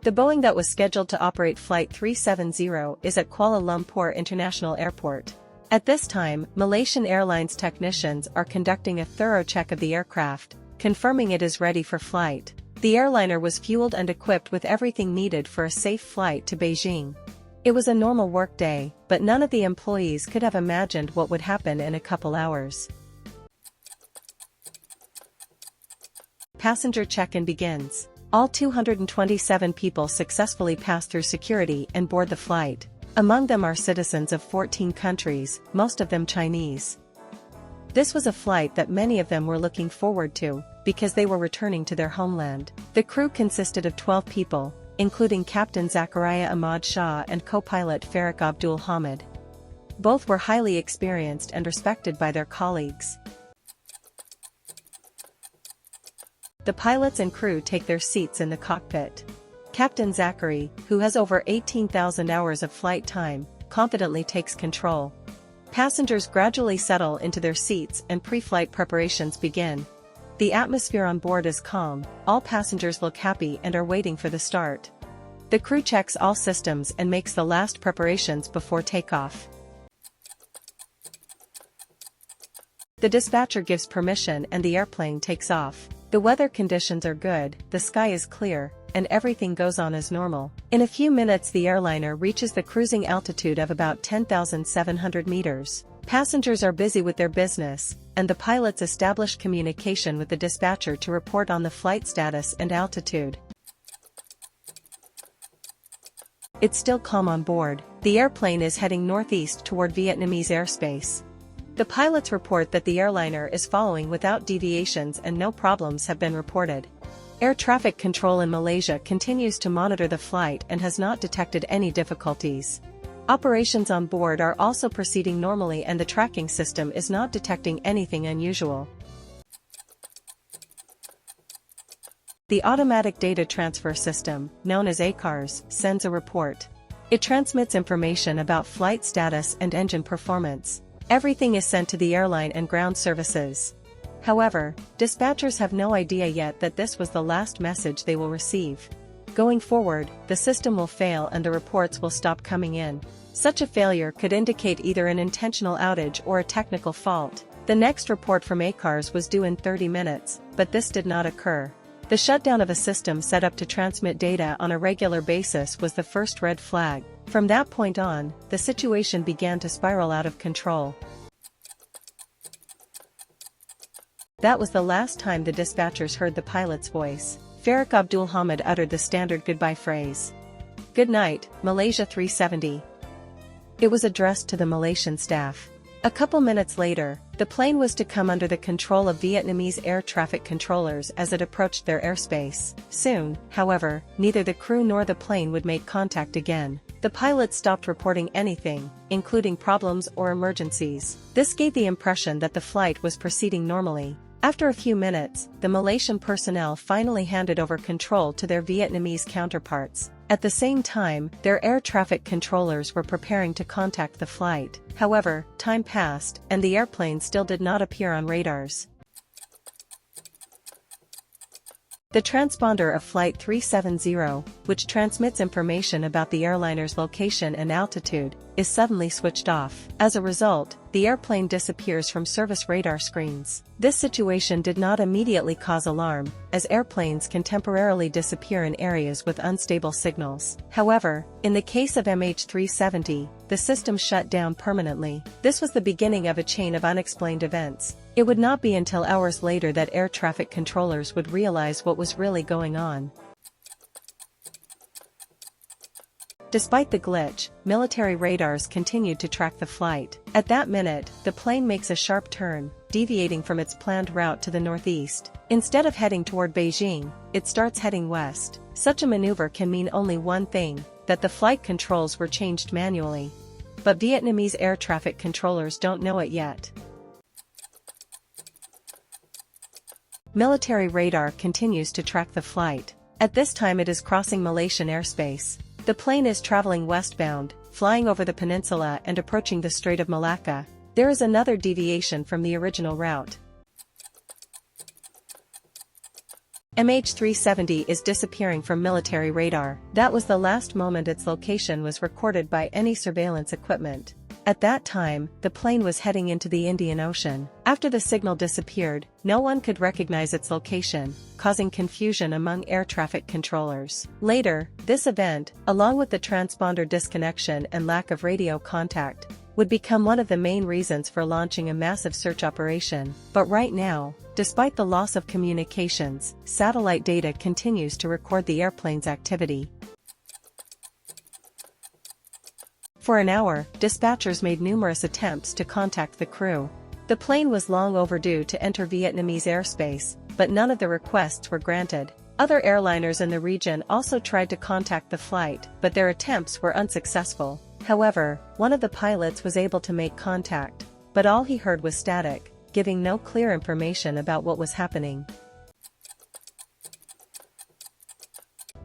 The Boeing that was scheduled to operate Flight 370 is at Kuala Lumpur International Airport. At this time, Malaysian Airlines technicians are conducting a thorough check of the aircraft, confirming it is ready for flight. The airliner was fueled and equipped with everything needed for a safe flight to Beijing. It was a normal work day, but none of the employees could have imagined what would happen in a couple hours. Passenger check-in begins. All 227 people successfully pass through security and board the flight. Among them are citizens of 14 countries, most of them Chinese. This was a flight that many of them were looking forward to, because they were returning to their homeland. The crew consisted of 12 people, including Captain Zakaria Ahmad Shah and co-pilot Farrokh Abdul Hamid. Both were highly experienced and respected by their colleagues. The pilots and crew take their seats in the cockpit. Captain Zachary, who has over 18,000 hours of flight time, confidently takes control. Passengers gradually settle into their seats and pre-flight preparations begin. The atmosphere on board is calm, all passengers look happy and are waiting for the start. The crew checks all systems and makes the last preparations before takeoff. The dispatcher gives permission and the airplane takes off. The weather conditions are good, the sky is clear, and everything goes on as normal. In a few minutes the airliner reaches the cruising altitude of about 10,700 meters. Passengers are busy with their business, and the pilots establish communication with the dispatcher to report on the flight status and altitude. It's still calm on board. The airplane is heading northeast toward Vietnamese airspace. The pilots report that the airliner is following without deviations and no problems have been reported. Air traffic control in Malaysia continues to monitor the flight and has not detected any difficulties. Operations on board are also proceeding normally and the tracking system is not detecting anything unusual. The Automatic Data Transfer System, known as ACARS, sends a report. It transmits information about flight status and engine performance. Everything is sent to the airline and ground services. However, dispatchers have no idea yet that this was the last message they will receive. Going forward, the system will fail and the reports will stop coming in. Such a failure could indicate either an intentional outage or a technical fault. The next report from ACARS was due in 30 minutes, but this did not occur. The shutdown of a system set up to transmit data on a regular basis was the first red flag. From that point on, the situation began to spiral out of control. That was the last time the dispatchers heard the pilot's voice. Farrokh Abdul Hamid uttered the standard goodbye phrase. "Good night, Malaysia 370. It was addressed to the Malaysian staff. A couple minutes later, the plane was to come under the control of Vietnamese air traffic controllers as it approached their airspace. Soon, however, neither the crew nor the plane would make contact again. The pilots stopped reporting anything, including problems or emergencies. This gave the impression that the flight was proceeding normally. After a few minutes, the Malaysian personnel finally handed over control to their Vietnamese counterparts. At the same time, their air traffic controllers were preparing to contact the flight. However, time passed, and the airplane still did not appear on radars. The transponder of Flight 370, which transmits information about the airliner's location and altitude, is suddenly switched off. As a result, the airplane disappears from service radar screens. This situation did not immediately cause alarm, as airplanes can temporarily disappear in areas with unstable signals. However, in the case of MH370, the system shut down permanently. This was the beginning of a chain of unexplained events. It would not be until hours later that air traffic controllers would realize what was really going on. Despite the glitch, military radars continued to track the flight. At that minute, the plane makes a sharp turn, deviating from its planned route to the northeast. Instead of heading toward Beijing, it starts heading west. Such a maneuver can mean only one thing, that the flight controls were changed manually. But Vietnamese air traffic controllers don't know it yet. Military radar continues to track the flight. At this time it is crossing Malaysian airspace. The plane is traveling westbound, flying over the peninsula and approaching the Strait of Malacca. There is another deviation from the original route. MH370 is disappearing from military radar. That was the last moment its location was recorded by any surveillance equipment. At that time, the plane was heading into the Indian Ocean. After the signal disappeared, no one could recognize its location, causing confusion among air traffic controllers. Later, this event, along with the transponder disconnection and lack of radio contact, would become one of the main reasons for launching a massive search operation. But right now, despite the loss of communications, satellite data continues to record the airplane's activity. For an hour, dispatchers made numerous attempts to contact the crew. The plane was long overdue to enter Vietnamese airspace, but none of the requests were granted. Other airliners in the region also tried to contact the flight, but their attempts were unsuccessful. However, one of the pilots was able to make contact, but all he heard was static, giving no clear information about what was happening.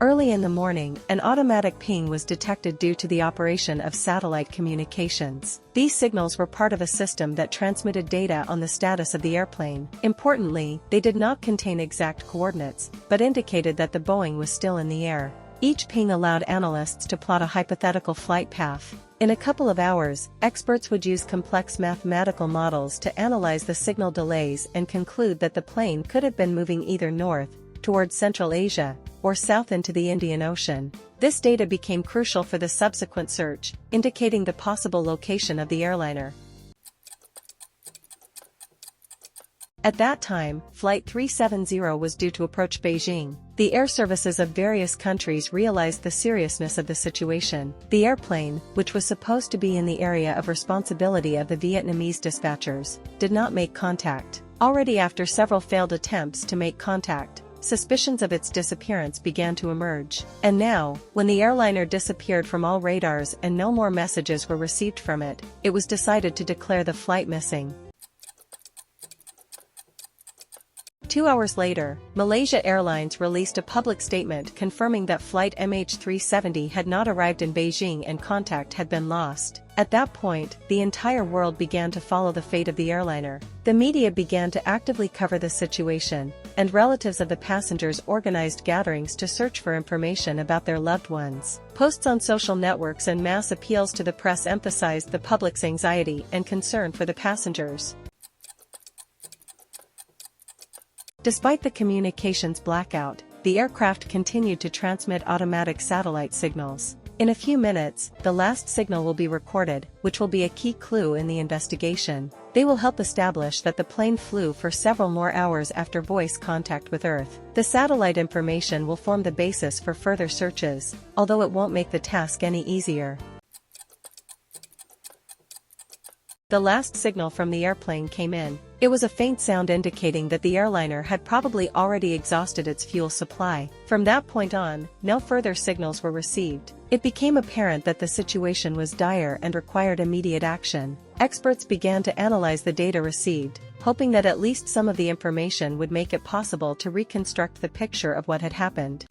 Early in the morning, an automatic ping was detected due to the operation of satellite communications. These signals were part of a system that transmitted data on the status of the airplane. Importantly, they did not contain exact coordinates, but indicated that the Boeing was still in the air. Each ping allowed analysts to plot a hypothetical flight path. In a couple of hours, experts would use complex mathematical models to analyze the signal delays and conclude that the plane could have been moving either north, towards Central Asia, or south into the Indian Ocean. This data became crucial for the subsequent search, indicating the possible location of the airliner. At that time, Flight 370 was due to approach Beijing. The air services of various countries realized the seriousness of the situation. The airplane, which was supposed to be in the area of responsibility of the Vietnamese dispatchers, did not make contact. Already after several failed attempts to make contact, suspicions of its disappearance began to emerge. And now, when the airliner disappeared from all radars and no more messages were received from it, it was decided to declare the flight missing. 2 hours later, Malaysia Airlines released a public statement confirming that flight MH370 had not arrived in Beijing and contact had been lost. At that point, the entire world began to follow the fate of the airliner. The media began to actively cover the situation, and relatives of the passengers organized gatherings to search for information about their loved ones. Posts on social networks and mass appeals to the press emphasized the public's anxiety and concern for the passengers. Despite the communications blackout, the aircraft continued to transmit automatic satellite signals. In a few minutes, the last signal will be recorded, which will be a key clue in the investigation. They will help establish that the plane flew for several more hours after voice contact with Earth. The satellite information will form the basis for further searches, although it won't make the task any easier. The last signal from the airplane came in. It was a faint sound indicating that the airliner had probably already exhausted its fuel supply. From that point on, no further signals were received. It became apparent that the situation was dire and required immediate action. Experts began to analyze the data received, hoping that at least some of the information would make it possible to reconstruct the picture of what had happened.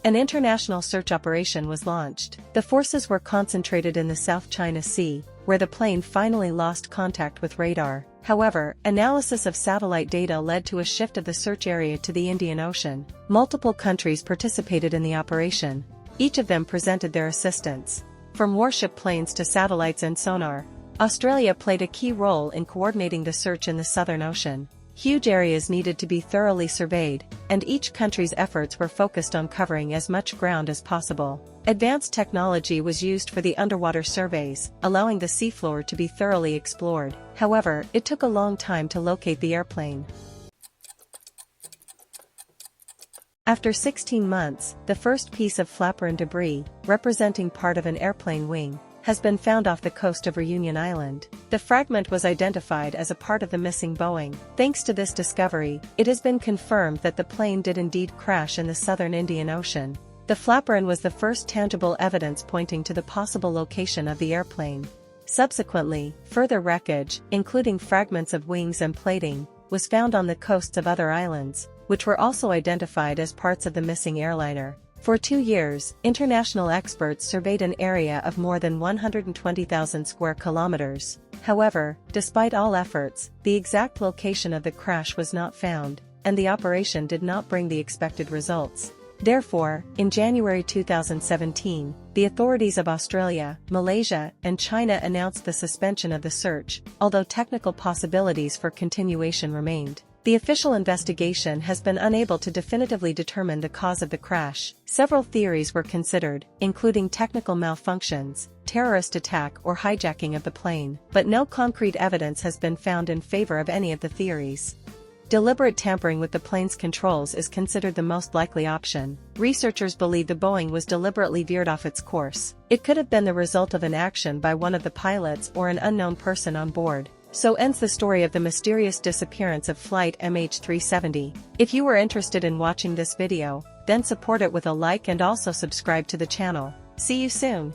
An international search operation was launched. The forces were concentrated in the South China Sea, where the plane finally lost contact with radar. However, analysis of satellite data led to a shift of the search area to the Indian Ocean. Multiple countries participated in the operation. Each of them presented their assistance. From warship planes to satellites and sonar, Australia played a key role in coordinating the search in the Southern Ocean. Huge areas needed to be thoroughly surveyed, and each country's efforts were focused on covering as much ground as possible. Advanced technology was used for the underwater surveys, allowing the seafloor to be thoroughly explored. However, it took a long time to locate the airplane. After 16 months, the first piece of flaperon debris, representing part of an airplane wing, has been found off the coast of Reunion Island. The fragment was identified as a part of the missing Boeing. Thanks to this discovery, it has been confirmed that the plane did indeed crash in the southern Indian Ocean. The flaperon was the first tangible evidence pointing to the possible location of the airplane. Subsequently, further wreckage, including fragments of wings and plating, was found on the coasts of other islands, which were also identified as parts of the missing airliner. For 2 years, international experts surveyed an area of more than 120,000 square kilometers. However, despite all efforts, the exact location of the crash was not found, and the operation did not bring the expected results. Therefore, in January 2017, the authorities of Australia, Malaysia, and China announced the suspension of the search, although technical possibilities for continuation remained. The official investigation has been unable to definitively determine the cause of the crash. Several theories were considered, including technical malfunctions, terrorist attack, or hijacking of the plane, but no concrete evidence has been found in favor of any of the theories. Deliberate tampering with the plane's controls is considered the most likely option. Researchers believe the Boeing was deliberately veered off its course. It could have been the result of an action by one of the pilots or an unknown person on board. So ends the story of the mysterious disappearance of Flight MH370. If you were interested in watching this video, then support it with a like and also subscribe to the channel. See you soon.